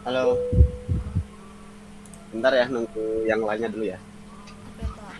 Halo, bentar ya nunggu yang lainnya dulu ya. Oke, Pak.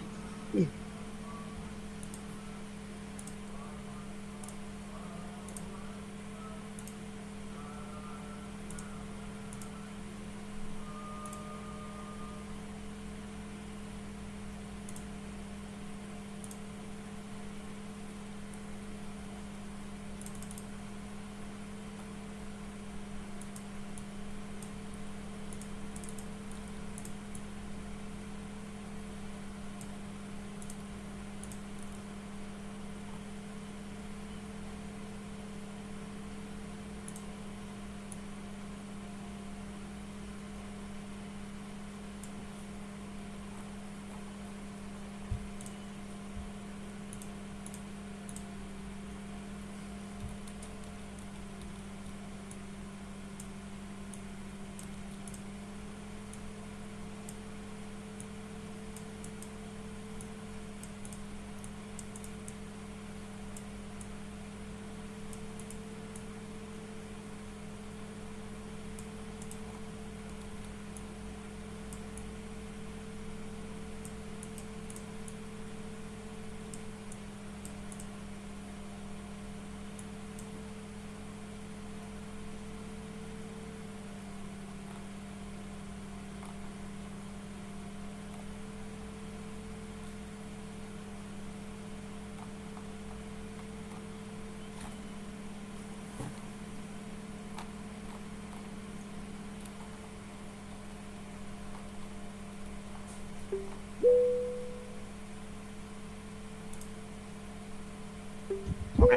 Oke,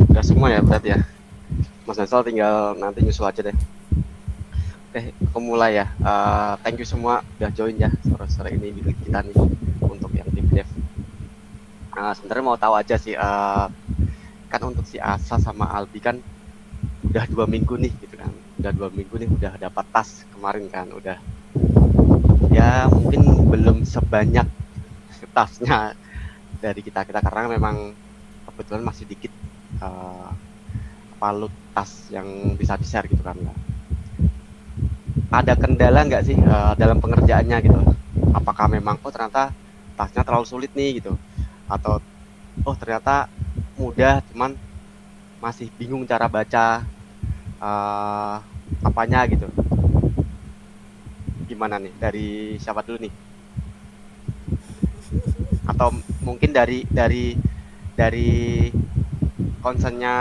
udah semua ya berarti ya. Mas Ansel tinggal nanti nyusul aja deh. Oke, aku mulai ya. Thank you semua udah join ya sore-sore ini di kita nih untuk yang tim dev. Sebenarnya mau tahu aja sih, kan untuk si Asa sama Albi kan udah 2 minggu nih gitu kan. Udah 2 minggu nih udah dapat tas kemarin kan. Udah ya mungkin belum sebanyak tasnya dari kita kita karena memang kebetulan masih dikit uh, palut tas yang bisa di share gitu kan. Ada kendala nggak sih dalam pengerjaannya gitu? Apakah memang oh ternyata tasnya terlalu sulit nih gitu, atau oh ternyata mudah cuman masih bingung cara baca uh, apanya gitu? Gimana nih dari siapa dulu nih? Atau mungkin dari concernnya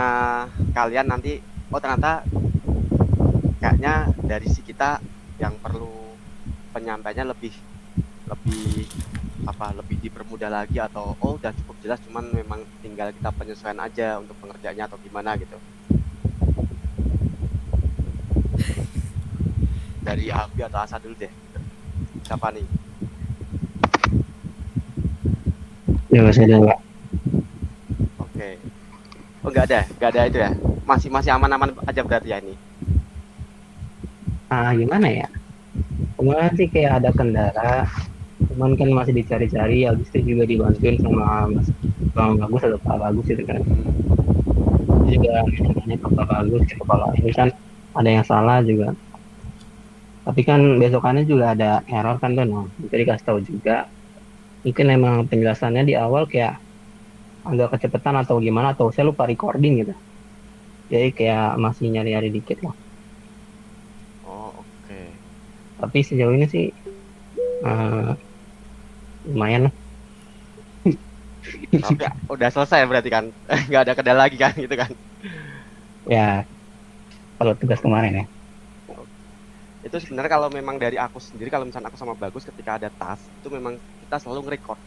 kalian nanti oh ternyata kayaknya dari si kita yang perlu penyampaiannya lebih lebih lebih dipermudah lagi atau oh udah cukup jelas cuman memang tinggal kita penyesuaian aja untuk pengerjaannya atau gimana gitu. Dari Abi atau Asa dulu deh, siapa nih? Ya masih ada nggak? Oke, oh nggak ada itu ya, masih masih aman-aman aja berarti ya ini. Gimana ya? Kemarin sih kayak ada kendala, cuman kan masih dicari-cari. Habis itu juga dibantuin sama Mas Bang Bagus atau Pak Bagus itu kan. Itu juga nanya ke Pak Bagus, ke kalau ini kan ada yang salah juga. Tapi kan besokannya juga ada error kan tuh, nah itu dikasih tahu juga. Mungkin emang penjelasannya di awal kayak agak kecepatan atau gimana, atau saya lupa recording gitu. Jadi kayak masih nyari-nyari dikit lah. Oh oke. Tapi sejauh ini sih eh, lumayan lah. Tapi ya, udah selesai berarti kan, nggak ada kendala lagi kan gitu kan. Ya kalau tugas kemarin ya. Itu sebenarnya kalau memang dari aku sendiri, kalau misalnya aku sama Bagus ketika ada tas itu memang kita selalu nge-record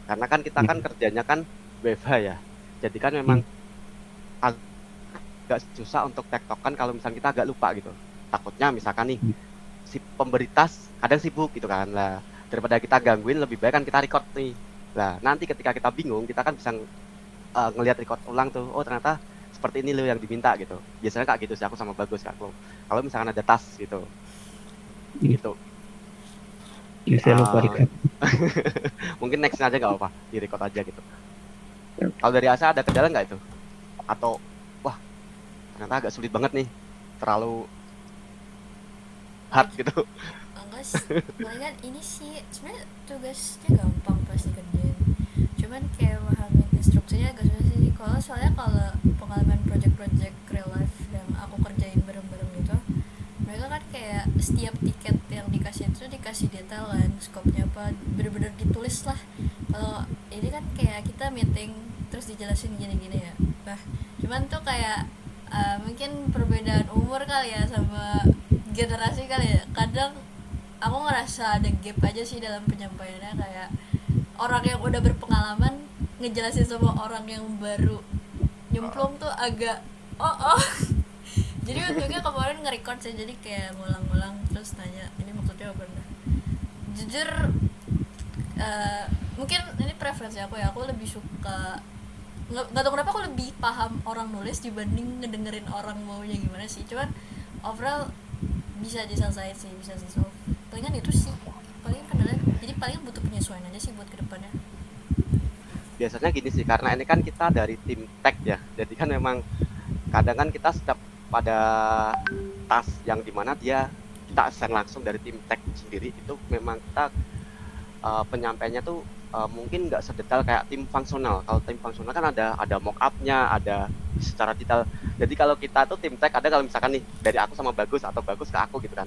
karena kan kita kan Hmm. kerjanya kan WFH ya, jadi kan memang Hmm. agak susah untuk tektokan kalau misalnya kita agak lupa gitu. Takutnya misalkan nih si pemberi tas kadang sibuk gitu kan lah, daripada kita gangguin lebih baik kan kita record nih lah, nanti ketika kita bingung kita kan bisa ngelihat record ulang tuh, oh ternyata seperti ini loh yang diminta gitu. Biasanya kayak gitu sih aku sama Bagus kak, kalau misalkan ada tas gitu Hmm. gitu. Ya, saya lupa uh, record. Mungkin nextnya aja nggak apa di record aja gitu. Kalau dari Asa ada kendala nggak itu, atau wah ternyata agak sulit banget nih, terlalu hard gitu. enggak sih, palingan ini sih sebenarnya tugasnya gampang pasti kerjain, cuman kayak memahami instruksinya agak susah sih. Soalnya kalau pengalaman project-project real life yang aku kerjain bareng-bareng gitu, mereka kan kayak setiap tiket yang dikasih itu dikasih detail kan, skopnya apa, bener-bener ditulis lah. Kalau ini kan kayak kita meeting terus dijelasin gini-gini ya. Nah, cuman tuh kayak mungkin perbedaan umur kali ya sama generasi kali ya. Kadang aku ngerasa ada gap aja sih dalam penyampaiannya, kayak orang yang udah berpengalaman ngejelasin sama orang yang baru nyemplung tuh agak oh jadi untungnya kemarin nge-record sih, jadi kayak ngulang-ngulang terus tanya ini maksudnya apa. Nah, jujur mungkin ini preferensi aku ya, aku lebih suka, nggak tahu kenapa aku lebih paham orang nulis dibanding ngedengerin orang maunya gimana sih. Cuman overall bisa diselesaikan sih, bisa di solve. Palingan itu sih paling kendala, jadi paling butuh penyesuaian aja sih buat kedepannya. Biasanya gini sih, karena ini kan kita dari tim tech ya, jadi kan memang kadang kan kita setiap pada task yang dimana kita assign langsung dari tim tech sendiri, itu memang kita penyampaiannya tuh mungkin nggak sedetail kayak tim fungsional. Kalau tim fungsional kan ada mock up-nya, ada secara detail. Jadi kalau kita tuh tim tech, ada kalau misalkan nih dari aku sama Bagus atau Bagus ke aku gitu kan,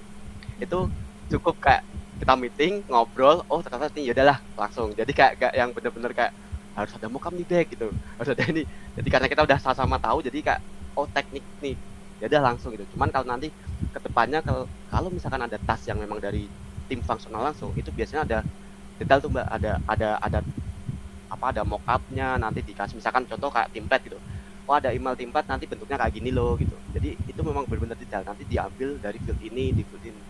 itu cukup kayak kita meeting ngobrol, oh ternyata ini yaudahlah langsung. Jadi kayak yang bener-bener kayak harus ada mock up nih deh gitu, harus ada ini. Jadi karena kita udah sama-sama tahu, jadi kayak oh teknik nih, ya udah langsung gitu. Cuman kalau nanti kedepannya kalau misalkan ada task yang memang dari tim fungsional langsung, itu biasanya ada detail tuh Mbak, ada mock up-nya, nanti dikasih misalkan contoh kayak template gitu. Oh ada email template nanti bentuknya kayak gini loh gitu. Jadi itu memang benar-benar detail, nanti diambil dari field ini, di field ini.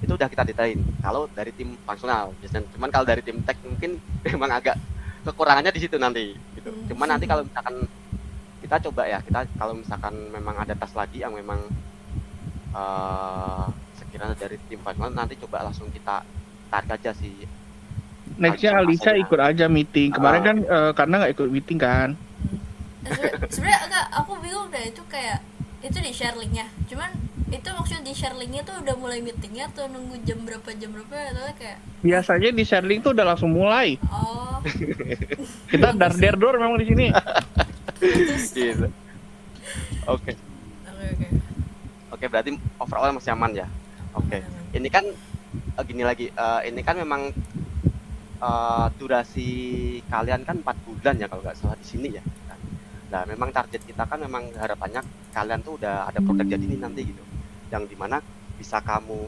Itu udah kita detailin kalau dari tim fungsional biasanya. Cuman kalau dari tim tech mungkin memang agak kekurangannya di situ nanti gitu. Cuman nanti kalau misalkan kita coba ya, kita kalau misalkan memang ada task lagi yang memang sekiranya dari tim fungsional, nanti coba langsung kita tarik aja sih. Nextnya Alisa ikut aja meeting. Kemarin kan karena nggak ikut meeting kan. Sebenarnya agak aku bingung deh, itu kayak itu di share linknya, cuman itu maksudnya di share linknya tuh udah mulai meetingnya atau nunggu jam berapa atau kayak Biasanya di share link tuh udah langsung mulai. oh Kita dar-der-dor memang di sini. Gitu. Oke, berarti overall masih aman ya. Oke. Ini kan gini lagi, ini kan memang durasi kalian kan 4 bulan ya kalau nggak salah di sini ya. Nah, memang target kita kan memang harapannya kalian tuh udah ada produk jadi nih nanti gitu, yang dimana bisa kamu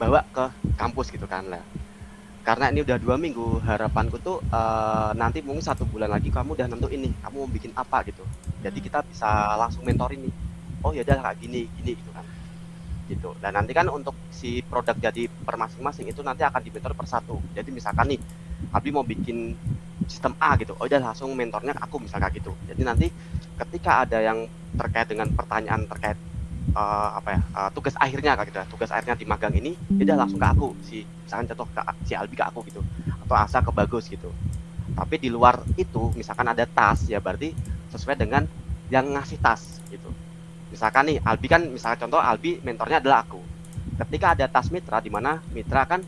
bawa ke kampus gitu kan lah. Karena ini udah 2 minggu, harapanku tuh nanti mungkin 1 bulan lagi kamu udah nentuin nih kamu mau bikin apa gitu. Jadi kita bisa langsung mentorin nih. Oh ya udah kayak gini gitu kan. Gitu. Dan nanti kan untuk si produk jadi per masing-masing itu nanti akan dimentor per satu. Jadi misalkan nih Abi mau bikin sistem A gitu, oh udah langsung mentornya aku misalnya gitu. Jadi nanti ketika ada yang terkait dengan pertanyaan terkait tugas akhirnya kayak gitu, tugas akhirnya di magang ini, dia udah langsung ke aku, misalkan contoh si Albi ke aku gitu, atau Asa ke Bagus gitu. Tapi di luar itu misalkan ada task ya berarti sesuai dengan yang ngasih task gitu. Misalkan nih Albi kan, misalnya contoh Albi mentornya adalah aku. Ketika ada task mitra, di mana mitra kan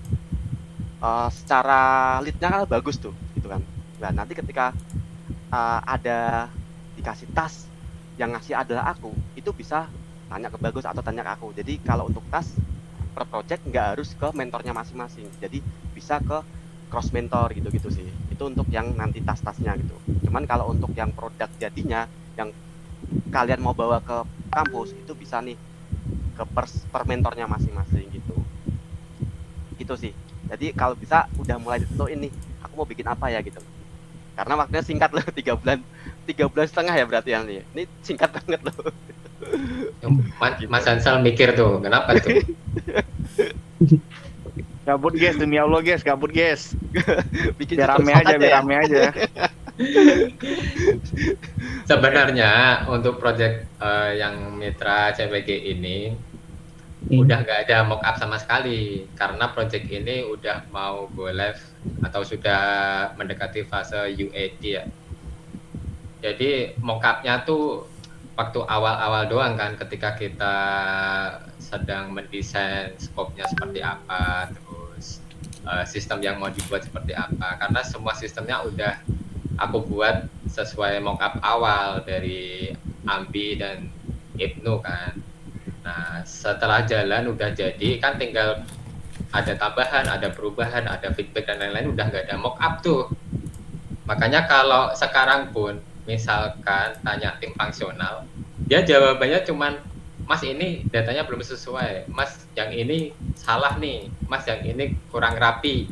secara leadnya kan bagus tuh gitu kan. Nah nanti ketika ada dikasih task yang ngasih adalah aku, itu bisa tanya ke Bagus atau tanya ke aku. Jadi kalau untuk task per project nggak harus ke mentornya masing-masing, jadi bisa ke cross mentor gitu-gitu sih. Itu untuk yang nanti tas-tasnya gitu. Cuman kalau untuk yang produk jadinya, yang kalian mau bawa ke kampus, itu bisa nih ke per mentornya masing-masing gitu. Gitu sih. Jadi kalau bisa udah mulai ditentuin nih, aku mau bikin apa ya gitu. Karena waktunya singkat loh, 3 bulan setengah ya berarti ya nih. Ini singkat banget loh. Mas Ansal mikir tuh, kenapa tuh? Gabut guys, demi Allah guys, gabut guys. Bikin biar rame aja. Sebenarnya untuk project yang mitra CPG ini udah nggak ada mock up sama sekali, karena project ini udah mau go live atau sudah mendekati fase UAT ya. Jadi mock up-nya tuh waktu awal-awal doang kan, ketika kita sedang mendesain skopnya seperti apa, terus sistem yang mau dibuat seperti apa. Karena semua sistemnya udah aku buat sesuai mockup awal dari Ambi dan Ibnu kan. Nah, setelah jalan udah jadi kan tinggal ada tambahan, ada perubahan, ada feedback dan lain-lain, udah nggak ada mockup tuh. Makanya kalau sekarang pun misalkan tanya tim fungsional, dia jawabannya cuman Mas ini datanya belum sesuai, Mas yang ini salah nih, Mas yang ini kurang rapi.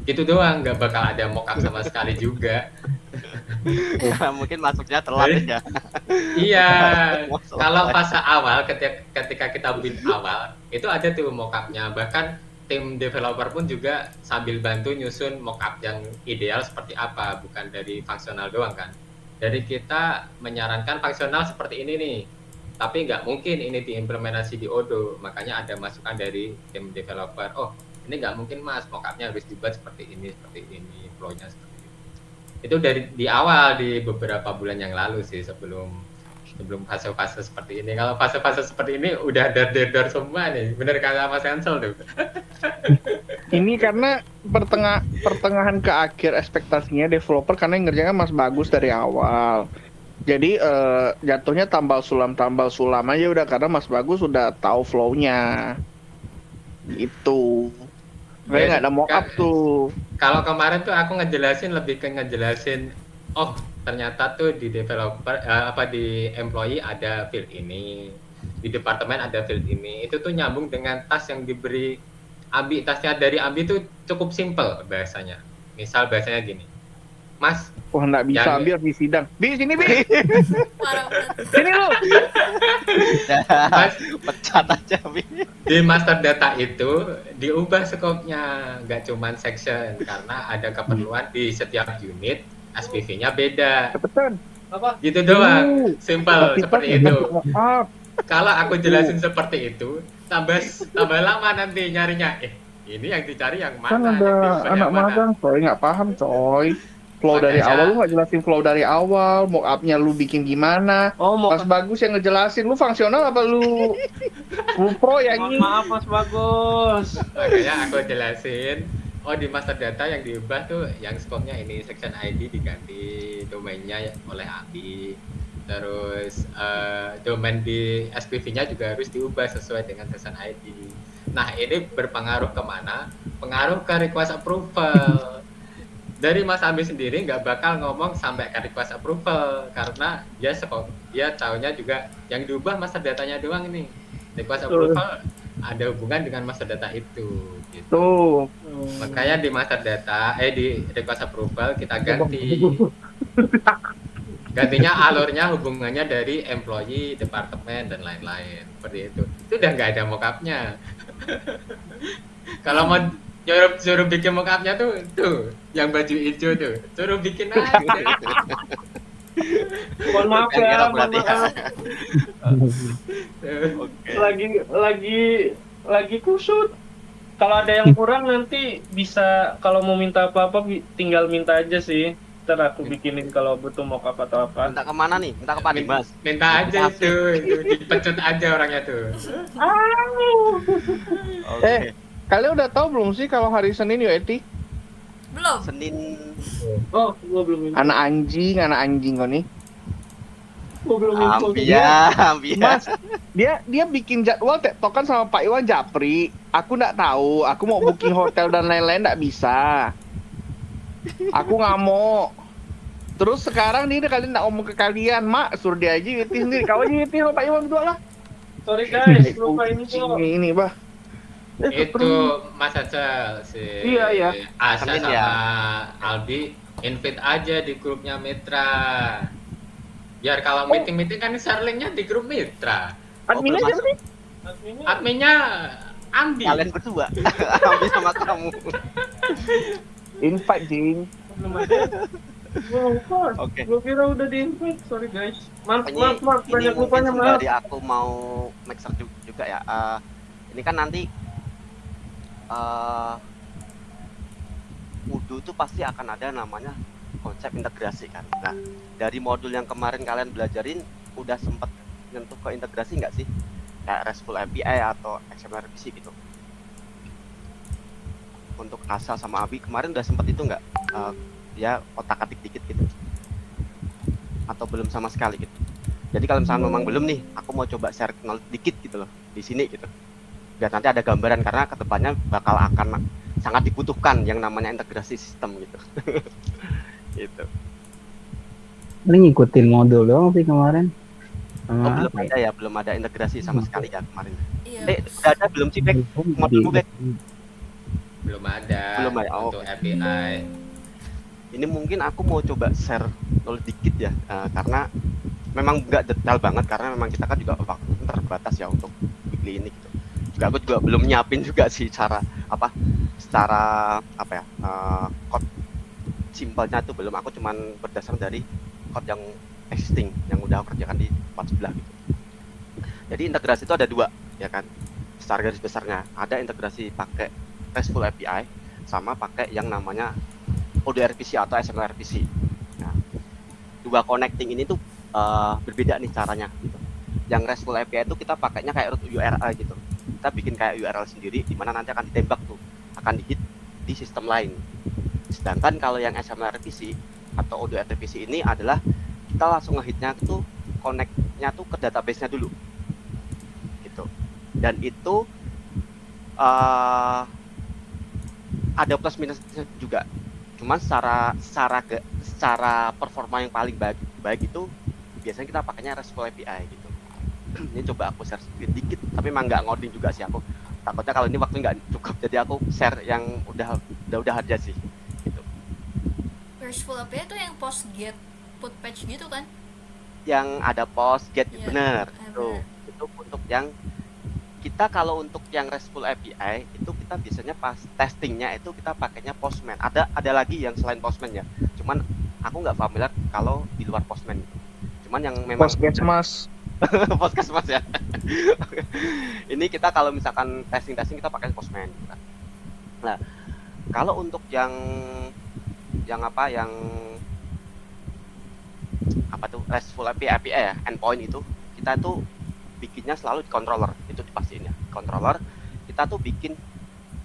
Gitu doang, nggak bakal ada mockup sama sekali juga. Mungkin masuknya telat ya. Iya, kalau fase awal ketika kita build awal itu ada tuh mockupnya, bahkan tim developer pun juga sambil bantu nyusun mockup yang ideal seperti apa, bukan dari fungsional doang kan. Dari kita menyarankan fungsional seperti ini nih, tapi nggak mungkin ini diimplementasi di Odoo, makanya ada masukan dari tim developer. Oh, ini nggak mungkin mas, mockupnya harus dibuat seperti ini, flow-nya seperti ini. Itu dari di awal, di beberapa bulan yang lalu sih, sebelum fase-fase seperti ini. Kalau fase-fase seperti ini udah dar semua nih, bener kata Mas Ansel tuh. Ini karena pertengahan ke akhir ekspektasinya developer karena yang ngerjakan Mas Bagus dari awal. Jadi jatuhnya tambal sulam aja udah karena Mas Bagus udah tahu flow-nya. Itu. Kayak nggak ada mock-up tuh. Kalau kemarin tuh aku lebih ke ngejelasin, oh ternyata tuh di developer di employee ada field ini, di departemen ada field ini. Itu tuh nyambung dengan tas yang diberi Ambi. Tasnya dari Ambi tuh cukup simple bahasanya. Misal bahasanya gini, Mas. Wah nggak bisa Ambi harus di sidang. Bi sini Bi. Parah banget. Sini lu. Mas, Pecat aja, Bi. di master data itu diubah skopnya, nggak cuman section, karena ada keperluan di setiap unit SPV-nya beda. Cepetan. Apa? Gitu doang, simple seperti itu. Maaf. Kalau aku jelasin seperti itu, tambah lama nanti nyarinya. Ini yang dicari yang mana? Kan ada anak magang, coy nggak paham coy. Flow dari awal lu nggak jelasin flow dari awal, mock-up-nya lu bikin gimana? Oh, Mas Bagus yang ngejelasin, lu fungsional apa lu pro ya ini? Maaf Mas Bagus. Makanya aku jelasin, oh di master data yang diubah tuh yang skopnya ini, section ID diganti domainnya oleh API, terus domain di SPV-nya juga harus diubah sesuai dengan section ID. Nah ini berpengaruh kemana? Pengaruh ke request approval. Dari Mas Ambi sendiri nggak bakal ngomong sampai ke request approval karena dia taunya juga yang diubah master datanya doang nih. Request approval ada hubungan dengan master data itu gitu. Tuh. Makanya di master data di request approval kita ganti. Gantinya alurnya hubungannya dari employee, departemen dan lain-lain. Seperti itu. Itu udah nggak ada mockupnya. Kalau mau suruh bikin mockupnya tuh yang baju hijau tuh suruh bikin aja. Mohon maaf ya, mohon berarti ya. maaf. Lagi kusut. Kalau ada yang kurang nanti bisa, kalau mau minta apa-apa tinggal minta aja sih. Ntar aku bikinin kalau butuh mockup atau apa. Minta kemana nih? Minta ke Pak Dimas. Minta aja itu dipecut aja orangnya tuh. Oke. Kalian udah tahu belum sih kalau hari Senin UET? Belum. Senin. Oh, gua belum info. Anak anjing kau nih. Gua belum info. Ambia. Mas, dia bikin jadwal tektokan sama Pak Iwan Japri. Aku nggak tahu, aku mau booking hotel dan lain-lain nggak bisa. Aku ngamuk. Terus sekarang nih kalian nggak ngomong ke kalian, Mak, suruh dia aja UET sendiri. Kau aja UET sama Pak Iwan berdua lah. Sorry guys, lupa ini kok. Ini, Bah. Itu Mas Acel si Iya. Asa Amin, sama ya. Aldi invite aja di grupnya Mitra. Biar kalau meeting kan share linknya di grup Mitra. Adminnya belum siapa sih? Adminnya Andi. Kalian berdua. Ambi sama kamu. Invite, Jing. Belum ada. Oke. Gua kira udah di-invite. Sorry guys. Maaf, Ini banyak mungkin lupanya, maaf. sembari aku mau make sure juga ya. Ini kan nanti Odoo itu pasti akan ada namanya konsep integrasi kan. Nah, dari modul yang kemarin kalian belajarin udah sempat nyentuh ke integrasi nggak sih? kayak RESTful API atau XML RPC gitu. Untuk Asa sama Abi kemarin udah sempet itu nggak ya otak-atik dikit gitu, atau belum sama sekali gitu. Jadi kalau misalnya memang belum nih, aku mau coba share knowledge dikit gitu loh di sini gitu, biar nanti ada gambaran, karena kedepannya bakal akan sangat dibutuhkan yang namanya integrasi sistem gitu. Gitu. Paling ngikutin modul doang sih kemarin. Oh, Sama belum apa ada ya, belum ada integrasi sama sekali ya kemarin. Iya. Udah ada belum sih, Bek? Modulmu, Bek? Belum ada Belum ya? Oh, untuk oke. API. Ini mungkin aku mau coba share knowledge dikit ya, karena memang nggak detail banget, karena memang kita kan juga waktu terbatas ya untuk weekly ini gitu. Juga aku juga belum nyiapin juga sih secara apa ya, code simpelnya itu belum. Aku cuman berdasar dari code yang existing yang udah aku kerjakan di tempat sebelah gitu. Jadi integrasi itu ada dua ya kan, secara garis besarnya. Ada integrasi pakai RESTful API sama pakai yang namanya ODRPC atau XML RPC. Nah, dua connecting ini tuh berbeda nih caranya gitu. Yang RESTful API itu kita pakainya kayak root URL gitu. Kita bikin kayak URL sendiri di mana nanti akan ditembak tuh, akan di hit di sistem lain. Sedangkan kalau yang XML RPC atau ODRPC ini adalah kita langsung ngehitnya tuh, connect-nya tuh ke database-nya dulu. Gitu. Dan itu ada plus minusnya juga. Cuman secara performa yang paling baik itu biasanya kita pakainya RESTful API gitu. Ini coba aku share sedikit, tapi emang nggak ngoding juga sih aku. Takutnya kalau ini waktu nggak cukup, jadi aku share yang udah aja sih. Gitu. RESTful API itu yang post get put patch gitu kan? Yang ada post get, Iya, bener. bener. Itu untuk yang kita, kalau untuk yang RESTful API itu kita biasanya pas testingnya itu kita pakainya Postman. Ada lagi yang selain Postman ya. Cuman aku nggak familiar kalau di luar Postman gitu. Cuman yang memang Mas. Podcast ya. Ini kita kalau misalkan testing kita pakai Postman. Gitu. Nah, kalau untuk yang tuh RESTful API ya, endpoint itu kita tuh bikinnya selalu di controller, itu dipastiin ya. Controller kita tuh bikin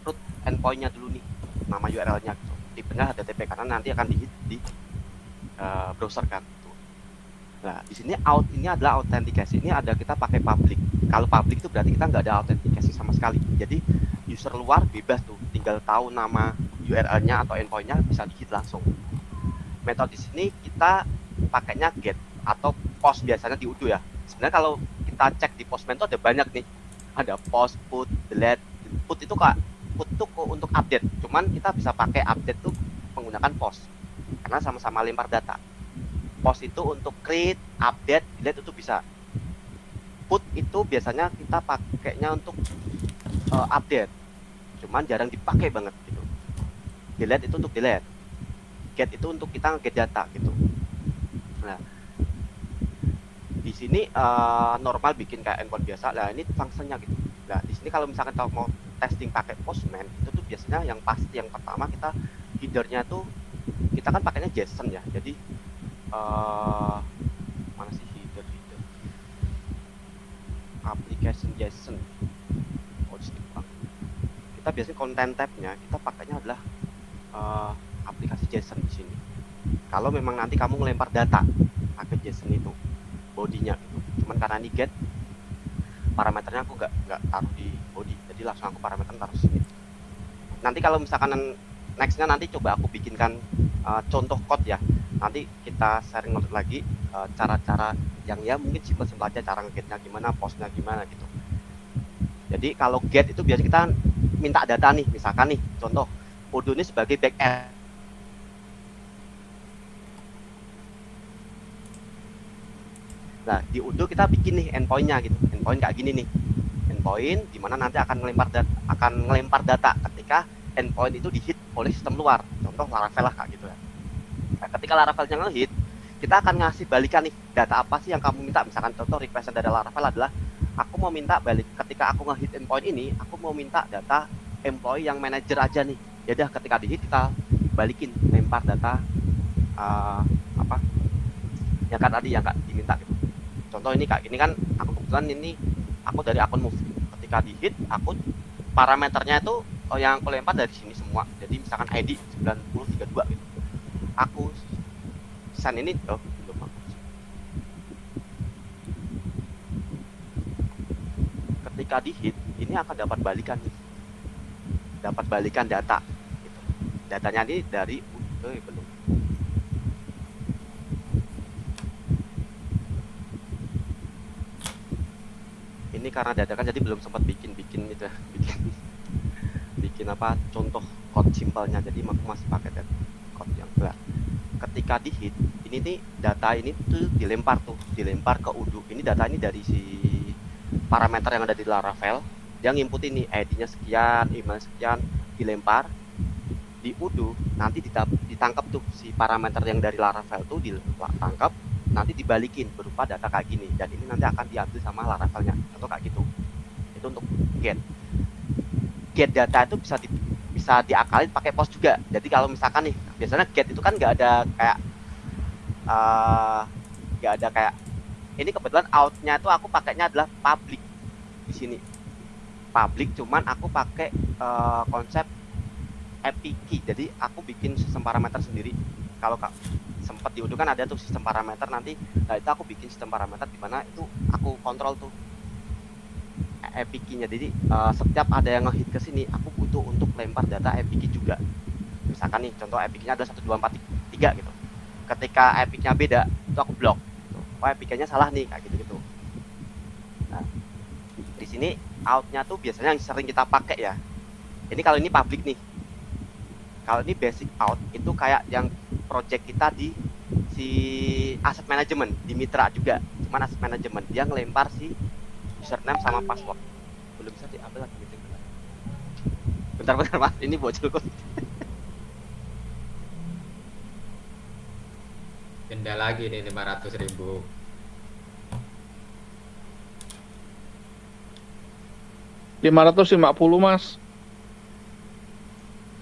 root endpoint-nya dulu nih, nama URL-nya gitu. Tipenya HTTP karena nanti akan di browser kan. Gitu. Nah, di sini out ini adalah autentikasi. Ini ada kita pakai public. Kalau public itu berarti kita nggak ada autentikasi sama sekali. Jadi user luar bebas tuh, tinggal tahu nama URL-nya atau endpoint-nya bisa di-hit langsung. Metode di sini kita pakainya get atau post biasanya di Udo ya. Sebenarnya kalau kita cek di Postman itu ada banyak nih. Ada post, put, delete. Put itu untuk update. Cuman kita bisa pakai update tuh menggunakan post. Karena sama-sama lempar data. Post itu untuk create, update, delete itu bisa. Put itu biasanya kita pakainya untuk update. Cuman jarang dipakai banget gitu. Delete itu untuk delete. Get itu untuk kita nge-get data gitu. Nah, di sini normal bikin kayak endpoint biasa. Nah, ini fungsinya gitu. Nah, di sini kalau misalkan kita mau testing pakai Postman, itu tuh biasanya yang pasti yang pertama kita header-nya tuh kita kan pakainya JSON ya. Jadi mana sih header? Application JSON. Oh, di sini kita biasanya content tab-nya kita pakainya adalah aplikasi JSON di sini. Kalau memang nanti kamu ngelempar data pakai JSON itu bodinya gitu. Cuman karena ini get parameternya aku nggak taruh di body, jadi langsung aku parameter taruh sini. Nanti kalau misalkan nextnya nanti coba aku bikinkan contoh code ya. Nanti kita sharing lagi cara-cara yang ya mungkin simpel aja, cara nge-getnya gimana, postnya gimana gitu. Jadi kalau get itu biasa kita minta data nih, misalkan nih contoh Udo ini sebagai backend. Nah, di Udo kita bikin nih endpoint-nya gitu. Endpoint kayak gini nih. Endpoint di mana nanti akan ngelempar data ketika endpoint itu di-hit oleh sistem luar. Contoh Laravel lah kayak gitu ya. Nah, ketika Laravelnya nge-hit, kita akan ngasih balikan nih data apa sih yang kamu minta. Misalkan contoh request dari Laravel adalah aku mau minta balik ketika aku nge-hit endpoint ini, aku mau minta data employee yang manager aja nih. Ya udah, ketika di-hit kita balikin lempar data yang kan tadi yang Kak diminta gitu. Contoh ini Kak, gini kan aku kebetulan ini aku dari akun move. Ketika di hit, aku parameternya itu yang aku lempar dari sini semua. Jadi misalkan ID 9032 gitu. Aku send ini belum aku. Ketika di hit, ini akan dapat balikan nih. Dapat balikan data gitu. Datanya ini dari belum. Ini karena dadakan jadi belum sempat bikin itu ya, bikin apa contoh code simpelnya, jadi aku masih pakai code yang berat. Ketika di hit ini nih data ini tuh dilempar ke udu. Ini data ini dari si parameter yang ada di Laravel, dia nginput ini ID-nya sekian, email sekian, dilempar di udu, nanti ditangkap tuh si parameter yang dari Laravel tuh ditangkap, nanti dibalikin berupa data kayak gini, dan ini nanti akan diambil sama Laravelnya atau kayak gitu. Itu untuk get data itu bisa diakalin pakai post juga. Jadi kalau misalkan nih biasanya get itu kan nggak ada kayak ini, kebetulan outnya itu aku pakainya adalah public di sini, public, cuman aku pakai konsep API key. Jadi aku bikin sistem parameter sendiri. Kalau sempat di Udo kan ada tuh sistem parameter nanti, nah itu aku bikin sistem parameter di mana itu aku kontrol tuh API key-nya. Jadi setiap ada yang ngehit ke sini, aku butuh untuk lempar data API key juga. Misalkan nih contoh API key-nya adalah 1243 gitu. Ketika API key-nya beda, itu aku blok. Oh, API key-nya salah nih kayak gitu-gitu. Nah, di sini out-nya tuh biasanya yang sering kita pakai ya. Ini kalau ini public nih. Kalau ini basic out itu kayak yang project kita di si asset management di Mitra juga, cuman asset management dia ngelempar si username sama password. Belum bisa diambil lagi meeting. Bentar mas, ini bocil kok. Denda lagi nih 500.000. 550 mas.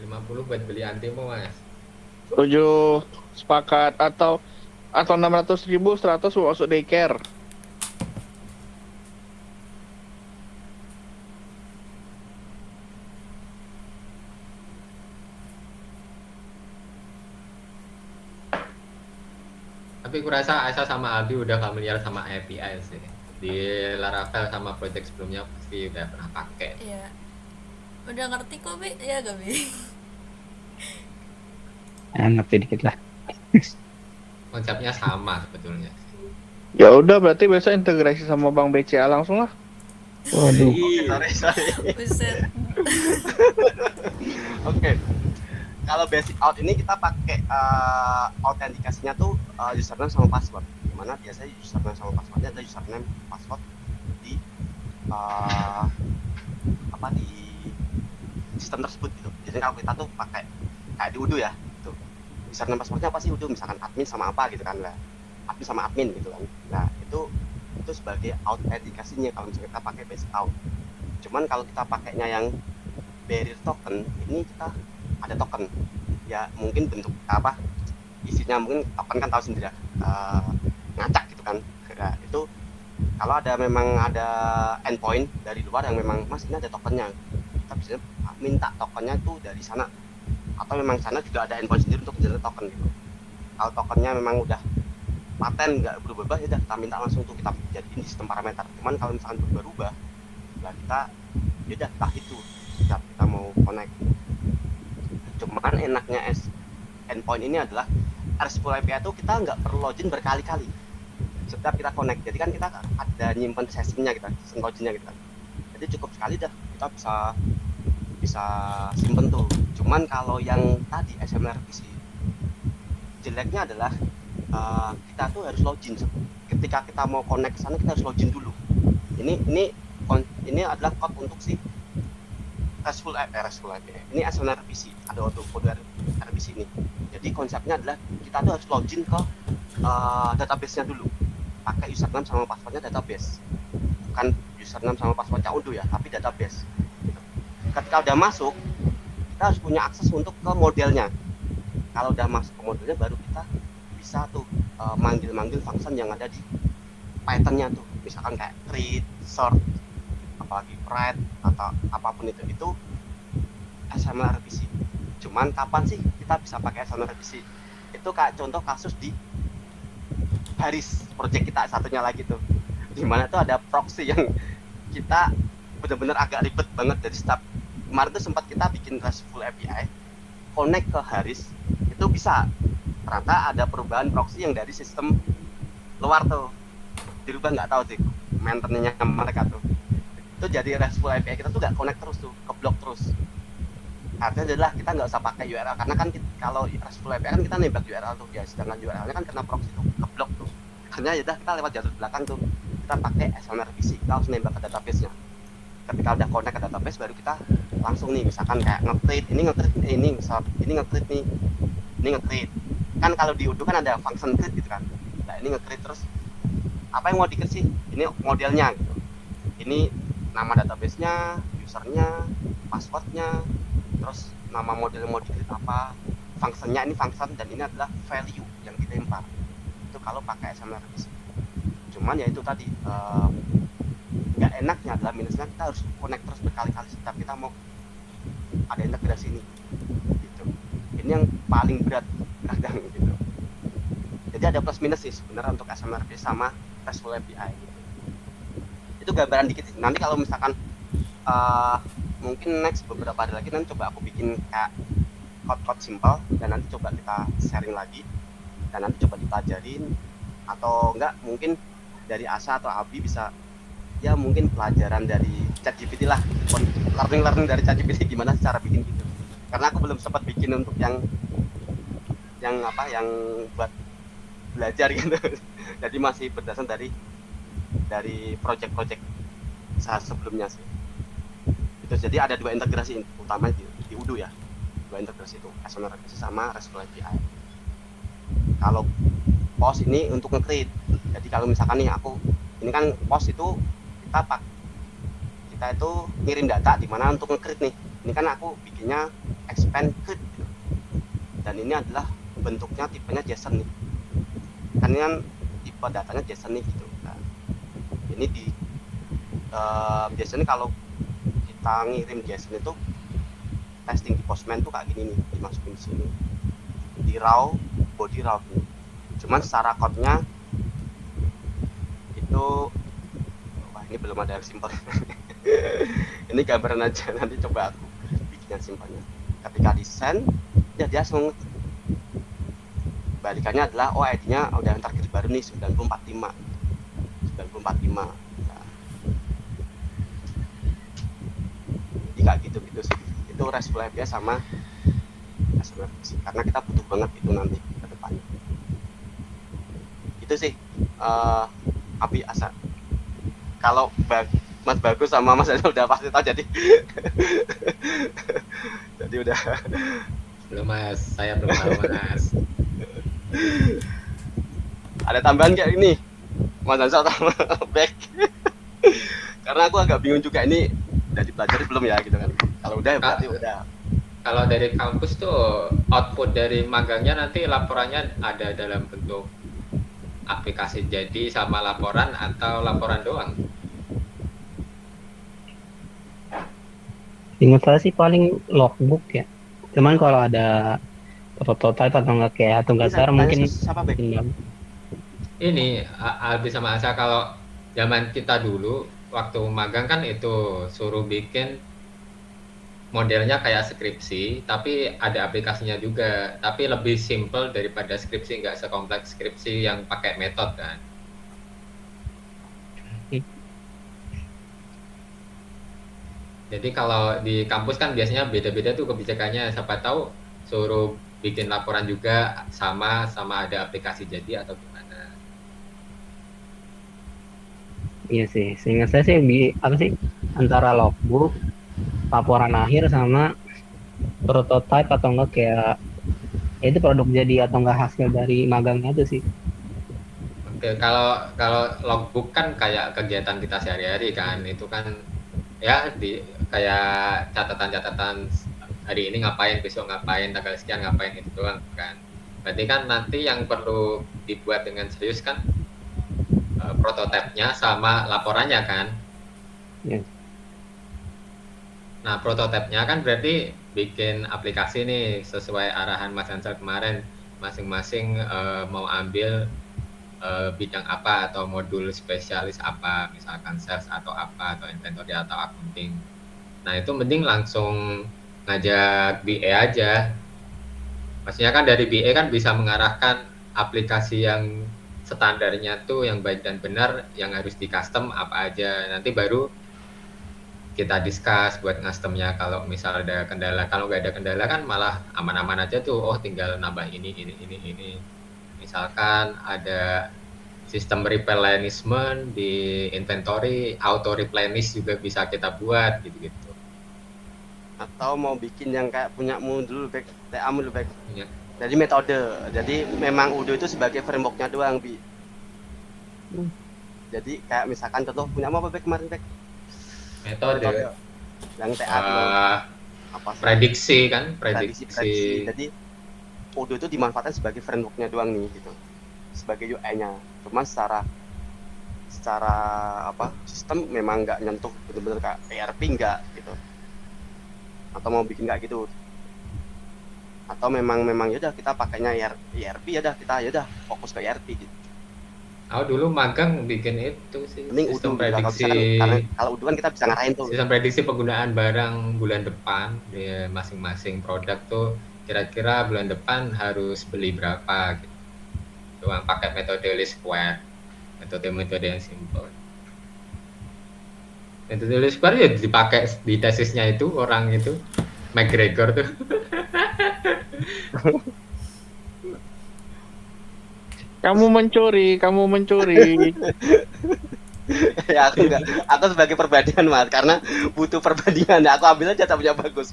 50 buat beli antimo mas. 7 sepakat atau 600.000 100 masuk daycare. Tapi kurasa Asa sama Aldi udah familiar sama API sih. Di Laravel sama project sebelumnya pasti udah pernah pakai. Iya, udah ngerti kok Bi, ya gak Bi? Ngerti dikit lah. Konsepnya sama sebetulnya. Ya udah berarti besok integrasi sama Bank BCA langsung lah. Waduh. Sorry. Buset. Oke. Kalau basic out ini kita pakai autentikasinya tuh username sama password. Dimana biasanya username sama passwordnya ada username password di di sistem tersebut gitu. Jadi kalau kita tuh pakai kayak di Udo ya, gitu. Username passwordnya apa sih Udo? Misalkan admin sama apa gitu kan lah. Admin sama admin gitu kan. Nah itu sebagai autentikasinya kalau misalnya kita pakai basic out. Cuman kalau kita pakainya yang barrier token, ini kita ada token ya, mungkin bentuk apa isinya, mungkin token kan tahu sendiri ya, ngacak gitu kan. Nah, itu kalau memang ada endpoint dari luar yang memang mas ini ada tokennya, kita bisa minta tokennya itu dari sana, atau memang sana juga ada endpoint sendiri untuk generate token gitu. Kalau tokennya memang udah paten nggak berubah ya udah kita minta langsung tuh kita jadiin di sistem parameter. Cuman kalau misalkan berubah nah kita ya udah itu kita mau connect. Cuman enaknya endpoint ini adalah RESTful API itu kita nggak perlu login berkali-kali setiap kita connect. Jadi kan kita ada nyimpen sessionnya, session loginnya gitu. Jadi cukup sekali dah kita bisa simpen tuh. Cuman kalau yang tadi SMRPC jeleknya adalah kita tuh harus login. Ketika kita mau connect ke sana kita harus login dulu. Ini adalah code untuk si RESTful API. Ini SMRPC, ada kode RPC ini. Jadi konsepnya adalah kita tuh harus login ke database-nya dulu. Pakai username sama passwordnya database. Bukan username sama passwordnya Udo ya, tapi database. Gitu. Ketika udah masuk, kita harus punya akses untuk ke modelnya. Kalau udah masuk ke modelnya, baru kita bisa tuh manggil-manggil function yang ada di Python-nya tuh. Misalkan kayak read, sort, apalagi Pride atau apapun itu XML revisi. Cuman kapan sih kita bisa pakai XML revisi? Itu kayak contoh kasus di Haris project kita satunya lagi tuh, dimana tuh ada proxy yang kita bener-bener agak ribet banget dari start. Kemarin tuh sempat kita bikin RESTful API connect ke Haris, itu bisa, ternyata ada perubahan proxy yang dari sistem luar tuh dirubah, nggak tahu sih maintenance-nya mereka tuh, itu jadi RESTful API kita tuh nggak connect terus tuh, keblok terus. Artinya adalah kita nggak usah pakai URL, karena kan kalau RESTful API kan kita nembak URL tuh ya, sedangkan URL-nya kan kena proxy tuh, keblok tuh. Akhirnya ya udah kita lewat jalur belakang tuh, kita pakai XML revisi, kita harus nembak ke database-nya. Ketika udah connect ke database baru kita langsung nih, misalkan kayak nge-create ini misal ini nge-create nih, ini nge-create. Kan kalau di Odoo kan ada function create gitu kan. Nah, ini nge-create terus apa yang mau di-create sih? Ini modelnya gitu. Ini nama database-nya, usernya, password-nya, terus nama model yang mau di-create apa, function-nya ini function, dan ini adalah value yang dilempar. Itu kalau pakai XML revisi. Cuman ya itu tadi nggak enaknya adalah minusnya kita harus connect terus berkali-kali setiap kita mau ada integrasi ini gitu. Ini yang paling berat kadang gitu. Jadi ada plus minus sih sebenarnya untuk XML revisi sama RESTful API gitu. Itu gambaran dikit sih. Nanti kalau misalkan mungkin next beberapa hari lagi nanti coba aku bikin kayak code simple, dan nanti coba kita sharing lagi, dan nanti coba dipelajarin, atau enggak mungkin dari Asa atau Abi bisa ya mungkin pelajaran dari ChatGPT lah, learning dari ChatGPT gimana cara bikin gitu, karena aku belum sempat bikin untuk yang buat belajar gitu. Jadi masih berdasar dari project-project saat sebelumnya sih itu. Jadi ada dua integrasi utama di Odoo ya, dua integrasi itu, XML revisi sama RESTful API. Kalau post ini untuk nge-create, jadi kalau misalkan nih aku ini kan post itu kita itu ngirim data di mana untuk nge-create nih. Ini kan aku bikinnya expand create gitu. Dan ini adalah bentuknya tipenya JSON nih. Kan ini kan tipe datanya JSON nih gitu. Nah, ini di biasanya kalau kita ngirim JSON itu testing di Postman tuh kayak gini nih, dimasukin di sini. Di raw, body raw ini. Cuman secara code-nya itu ini belum ada yang simpel. Ini gambaran aja, nanti coba aku bikin yang simpelnya. Ketika di send ya dia langsung balikannya adalah ID-nya udah target baru nih 945. Nah, jadi kayak gitu sih. Itu RESTful API sama XML revisi, karena kita butuh banget itu nanti ke depannya. Itu sih Abi, Asa. Kalau Mas Bagus sama Mas Daniel udah pasti tahu, jadi udah. Belum Mas, saya belum tahu Mas. Ada tambahan kayak ini Mas Daniel sama back? Karena aku agak bingung juga, ini udah dipelajari belum ya gitu kan. Kalau udah berarti udah. Kalau dari kampus tuh output dari magangnya nanti laporannya ada dalam bentuk aplikasi jadi sama laporan atau laporan doang? Ingat saya sih paling logbook ya. Cuman kalau ada prototype atau enggak kayak Tugasar mungkin siapa back? Ini Albi sama Asa, kalau zaman kita dulu waktu magang kan itu suruh bikin modelnya kayak skripsi, tapi ada aplikasinya juga, tapi lebih simple daripada skripsi, nggak sekompleks skripsi yang pakai metode kan. Jadi kalau di kampus kan biasanya beda-beda tuh kebijakannya, siapa tahu suruh bikin laporan juga sama ada aplikasi jadi atau gimana. Iya sih, seingat saya sih antara logbook, laporan akhir sama prototype atau enggak kayak itu produk jadi atau enggak hasil dari magangnya itu sih. Oke, kalau logbook kan kayak kegiatan kita sehari-hari kan, itu kan ya kayak catatan hari ini ngapain, besok ngapain, tanggal sekian ngapain, itu doang kan. Berarti kan nanti yang perlu dibuat dengan serius kan prototipenya sama laporannya kan. Ya. Nah, prototipenya kan berarti bikin aplikasi nih sesuai arahan Mas Ansel kemarin. Masing-masing mau ambil bidang apa atau modul spesialis apa, misalkan sales atau apa, atau inventory atau accounting. Nah, itu mending langsung ngajak BA aja. Maksudnya kan dari BA kan bisa mengarahkan aplikasi yang standarnya tuh yang baik dan benar, yang harus di custom apa aja. Nanti baru kita discuss buat customnya. Kalau misal ada kendala, kalau nggak ada kendala kan malah aman-aman aja tuh. Oh, tinggal nambah ini. Misalkan ada sistem replenishment di inventory, auto replenish juga bisa kita buat gitu-gitu. Atau mau bikin yang kayak punyamu dulu, Bek, TA-mu dulu, Bek. Ya. Jadi metode. Jadi memang Udo itu sebagai frameworknya doang, Bi. Jadi kayak misalkan contoh punyamu apa, Bek, kemarin, Bek? Metode Yang TA dulu. Apa sih? prediksi kan, Prediksi. prediksi. Jadi Udo itu dimanfaatkan sebagai frameworknya doang nih gitu. Sebagai UI-nya. Cuma secara apa sistem memang nggak nyentuh bener-bener kayak ERP nggak gitu. Atau mau bikin nggak gitu. Atau memang yaudah kita pakainya ERP ya kita fokus ke ERP gitu. Aku dulu magang bikin itu sih, Mending sistem Udo gitu, prediksi, karena kalau Udo kan kita bisa ngarahin tuh. sistem prediksi penggunaan barang bulan depan di masing-masing produk tuh kira-kira bulan depan harus beli berapa gitu. Doang pakai metode least square, metode yang simple. Metode least square ya dipakai di tesisnya itu orang itu McGregor tuh. Kamu mencuri. Ya aku enggak, aku sebagai perbandingan Mas, karena butuh perbandingan. Ya, aku ambil aja punya bagus.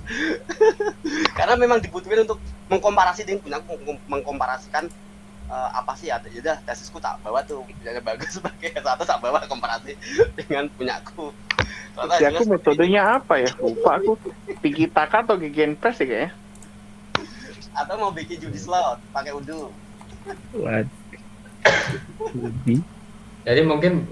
Karena memang dibutuhin untuk mengkomparasi dengan punya mengkomparasikan apa sih ya. Udah tesisku tak bawa tuh punyanya bagus sebagai satu tak bawa komparasi dengan punyaku. Si aku metodenya apa ya? Lupa aku. Tiki Taka atau Gegenpress sih kayaknya. Atau mau bikin judi slot pakai Udo. What? Lebih. Jadi mungkin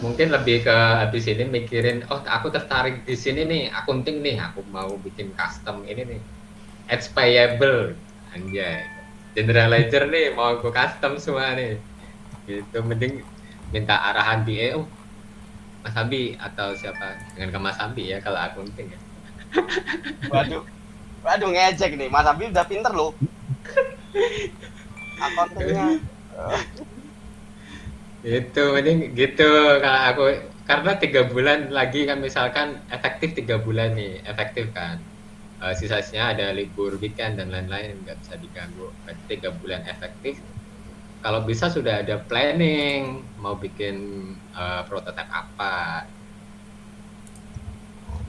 lebih ke habis ini mikirin, oh aku tertarik di sini nih, accounting nih, aku mau bikin custom ini nih, ads payable, anjay, general ledger nih, mau aku custom semua nih, gitu. Mending minta arahan BA, oh Mas Abi atau siapa, dengan ke Mas Abi ya kalau accounting ya. Waduh ngejek nih, Mas Abi udah pinter loh. Akuntannya. Itu mending gitu kalau aku, karena 3 bulan lagi kan, misalkan efektif 3 bulan nih, efektif kan. Sisanya ada libur weekend dan lain-lain, nggak bisa diganggu. Berarti 3 bulan efektif. Kalau bisa sudah ada planning mau bikin prototipe apa.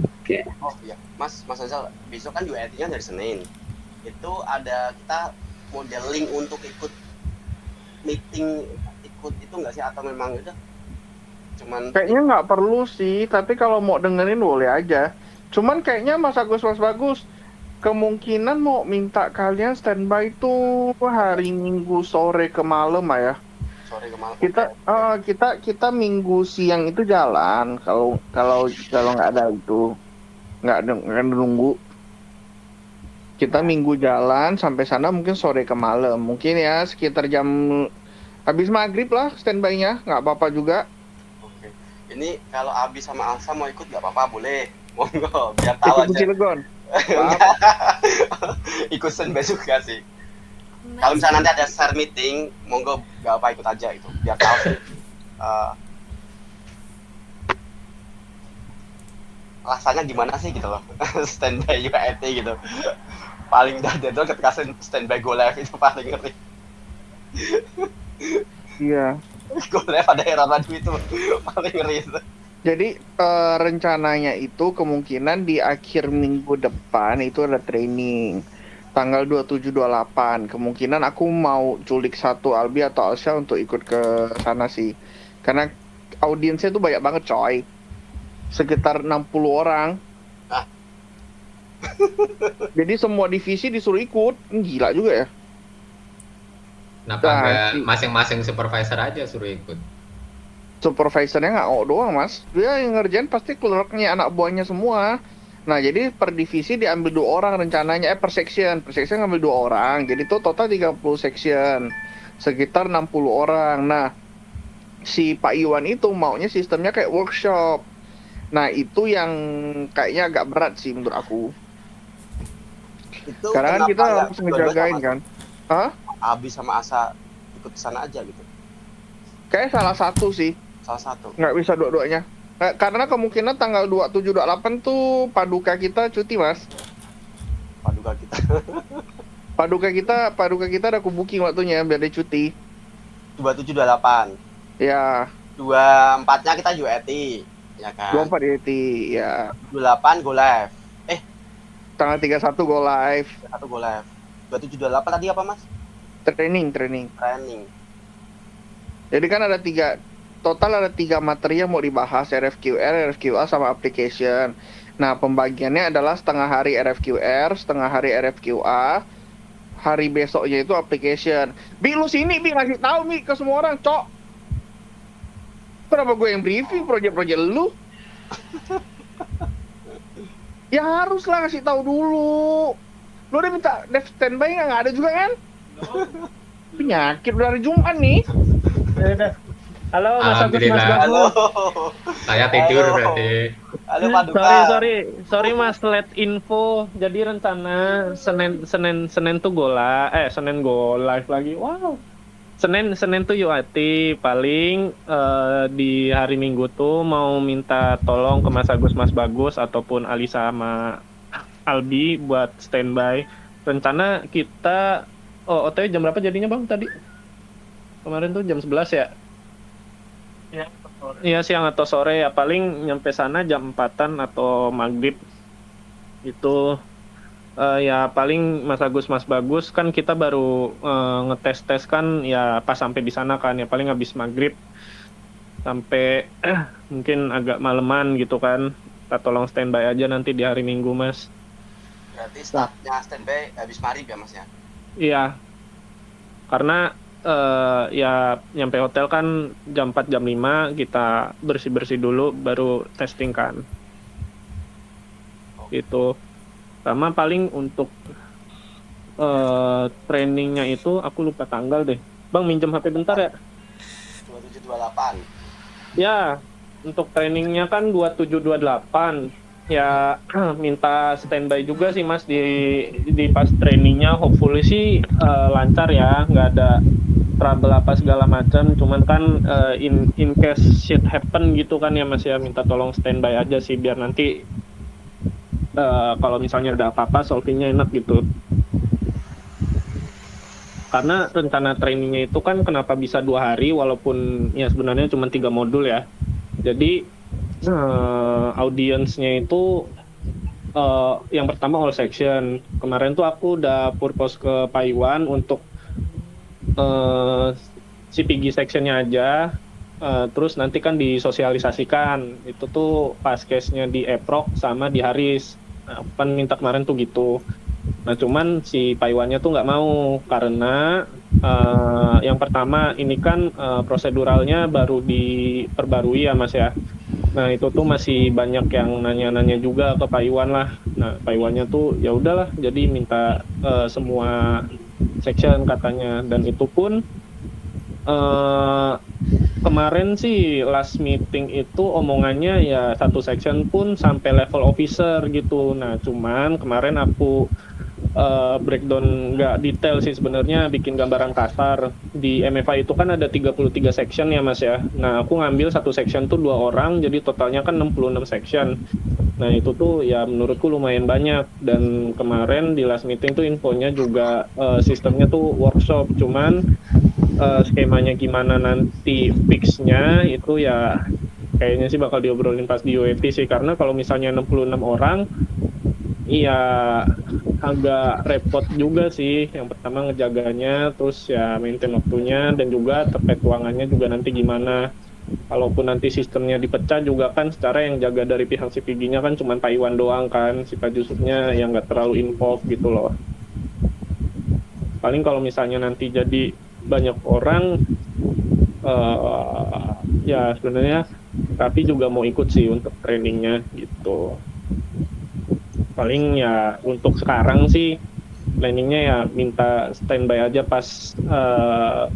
Oke. Oh iya, Mas Azal, besok kan UIT-nya dari Senin. Itu ada kita modeling untuk ikut meeting, ikut itu nggak sih, atau memang udah cuman Kayaknya nggak perlu sih, tapi kalau mau dengerin boleh aja. Cuman kayaknya Mas Bagus, kemungkinan mau minta kalian standby tuh hari Minggu sore ke malam ya. sore kemarin Kita Minggu siang itu jalan. Kalau nggak ada itu nggak nunggu. Kita Minggu jalan sampai sana mungkin sore ke malam. Mungkin ya sekitar jam habis maghrib lah standby-nya, nggak apa-apa juga. Oke. Ini kalau Abi sama Alsa mau ikut nggak apa-apa, boleh. Monggo, biar tahu Ikut aja. Cilegon. Ikut standby juga sih. Kalau misalnya nanti ada share meeting, monggo nggak apa ikut aja itu, biar tahu sih. Rasanya gimana sih gitu loh, standby UIT gitu. Paling dadedol ketika standby go live itu paling ngeri. Iya. Go live ada error lagi itu paling ngeri itu. Jadi rencananya itu kemungkinan di akhir minggu depan itu ada training tanggal 27-28. Kemungkinan aku mau culik satu Albi atau Alsha untuk ikut ke sana sih. Karena audiensnya tuh banyak banget coy. Sekitar 60 orang. Ah. Jadi semua divisi disuruh ikut. Gila juga ya. Kenapa nggak masing-masing supervisor aja suruh ikut? supervisornya nggak O doang mas, dia yang ngerjain pasti clerknya, anak buahnya semua. Nah jadi per divisi diambil 2 orang rencananya, per section ngambil 2 orang, jadi tuh total 30 section, sekitar 60 orang. Nah si Pak Iwan itu maunya sistemnya kayak workshop. Nah itu yang kayaknya agak berat sih menurut aku, Itu karena kan kenapa kita nggak harus dua-duanya, ngejagain Mas? kan. Hah? Abi sama Asa ikut sana aja gitu. Kayak salah satu sih, Salah satu. nggak bisa dua-duanya. Karena kemungkinan tanggal 27, 28 tuh paduka kita cuti mas. Paduka kita. Paduka kita ada aku booking waktunya biar dia cuti. 27 28. Ya, 24-nya kita UET, ya kan? 24 DT, ya. 28 go live. Tanggal 31 go live. 1 go live. 27 28 tadi apa, Mas? Training. Training. Jadi kan total ada 3 materi yang mau dibahas, RFQR, RFQA, sama application. Nah, pembagiannya adalah setengah hari RFQR, setengah hari RFQA, hari besoknya itu application. Bi, lu sini, Bi, ngasih tahu, Bi, ke semua orang, Cok. Kenapa gue yang briefing project-project lu? Ya haruslah ngasih tahu dulu. Lu udah minta dev standby nggak ada juga kan? Penyakit udah hari Jumat nih. Ya udah. Halo Mas Agus, Mas Alhamdulillah. Halo. Bagus. Saya tidur Halo. berarti. Halo Paduka. Sorry Mas, let info. Jadi rencana Senin tuh Senin go live lagi. Wow. Senin tuh UAT, paling di hari Minggu tuh mau minta tolong ke Mas Agus, Mas Bagus ataupun Alisa sama Albi buat standby. Rencana kita OTW jam berapa jadinya Bang tadi? Kemarin tuh jam 11 ya? Iya, siang atau sore ya, paling nyampe sana jam 4-an atau maghrib. Itu ya paling Mas Agus, Mas Bagus kan kita baru ngetes kan ya pas sampai di sana kan ya, paling habis maghrib sampai mungkin agak maleman gitu kan. Kita tolong standby aja nanti di hari Minggu Mas. Berarti startnya standby habis maghrib ya, Mas ya? Iya. Karena ya nyampe hotel kan jam 4 jam 5, kita bersih-bersih dulu baru testing kan. Gitu. Sama paling untuk trainingnya itu aku lupa tanggal deh. Bang minjem HP bentar ya. 27 28. Ya, untuk trainingnya kan 2728. Ya minta standby juga sih Mas di pas trainingnya. Hopefully sih lancar ya, nggak ada trouble apa segala macam. Cuman kan in case shit happen gitu kan ya Mas ya, minta tolong standby aja sih biar nanti kalau misalnya ada apa-apa solvingnya enak gitu. Karena rencana trainingnya itu kan kenapa bisa 2 hari walaupun ya sebenarnya cuma 3 modul ya. Jadi audiensnya itu yang pertama all section. Kemarin tuh aku udah purpose ke Pak Iwan untuk CPG sectionnya aja. Terus nanti kan disosialisasikan itu tuh pas case-nya di Eprok sama di Haris. Nah, kan minta kemarin tuh gitu. Nah cuman si Pak Iwannya tuh nggak mau karena yang pertama ini kan proseduralnya baru diperbarui ya Mas ya. Nah itu tuh masih banyak yang nanya-nanya juga ke Pak Iwan lah. Nah Pak Iwannya tuh ya udahlah jadi minta semua section katanya, dan itu pun kemarin sih last meeting itu omongannya ya satu section pun sampai level officer gitu. Nah cuman kemarin aku breakdown nggak detail sih sebenarnya, bikin gambaran kasar. Di MFA itu kan ada 33 section ya Mas ya. Nah aku ngambil satu section tuh 2 orang, jadi totalnya kan 66 section. Nah itu tuh ya menurutku lumayan banyak. Dan kemarin di last meeting tuh infonya juga sistemnya tuh workshop, cuman skemanya gimana nanti fixnya itu ya kayaknya sih bakal diobrolin pas di UET sih. Karena kalau misalnya 66 orang iya agak repot juga sih. Yang pertama ngejaganya, terus ya maintain waktunya, dan juga terkait ruangannya juga nanti gimana. Kalaupun nanti sistemnya dipecah juga kan secara yang jaga dari pihak CPG-nya kan cuma Pak Iwan doang kan, si Pak Jusufnya yang nggak terlalu involved gitu loh. Paling kalau misalnya nanti jadi banyak orang ya sebenarnya tapi juga mau ikut sih untuk trainingnya gitu. Paling ya untuk sekarang sih planningnya ya minta standby aja pas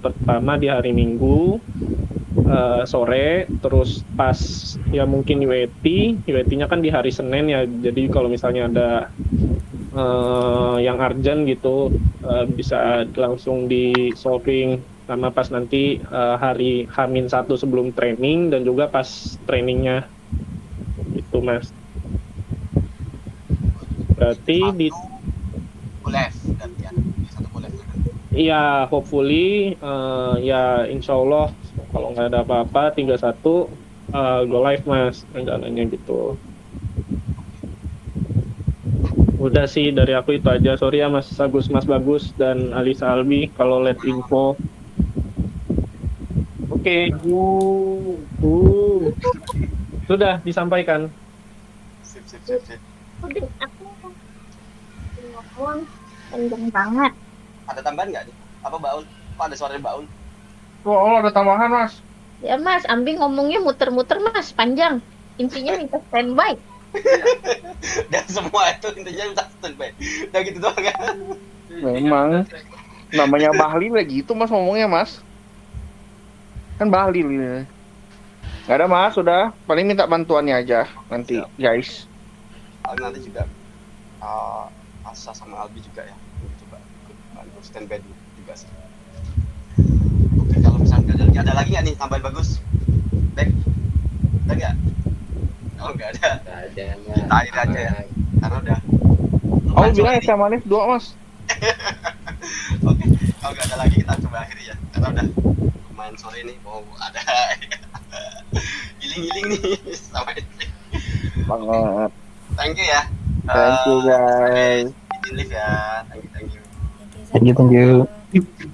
pertama di hari Minggu sore, terus pas ya mungkin UAT-nya kan di hari Senin ya, jadi kalau misalnya ada yang urgent gitu bisa langsung di solving sama pas nanti hari H-1 sebelum training dan juga pas trainingnya gitu Mas. Berarti di Boleh dan ya, satu boleh. ya hopefully ya insya Allah kalau nggak ada apa-apa 31 go live Mas rencananya gitu. Udah sih dari aku itu aja. Sorry ya Mas Agus, Mas Bagus dan Alisa Albi kalau let info. Oke. Sudah disampaikan. Sip. Udah, aku ngomong kenceng banget. Ada tambahan nggak nih? Apa Baul? Kok ada suara Baul? Oh, ada tambahan Mas. Ya Mas, Ambi ngomongnya muter-muter Mas, panjang. Intinya minta standby. Dan semua itu intinya minta standby. Udah gitu doang kan? Memang namanya Bahlil ya gitu Mas ngomongnya Mas. Kan Bahlil ini. Gak ada Mas, sudah. Paling minta bantuannya aja nanti, guys. Nanti juga Asa sama Albi juga ya. Coba ikut bantu standby dulu juga sih. Oke, kalau misalnya ada lagi nggak nih tambahan bagus? Back? Ada nggak? Oh nggak ada. Ada Kita akhir aja ya. Karena udah. Aku bilang es teh manis 2 Mas. Oke, kalau nggak ada lagi kita coba akhiri ya. Karena udah lumayan sore nih. Mau ada giling-giling nih sama istri. Banget. Thank you ya. Thank you guys. Izin live ya. Thank you. Thank you.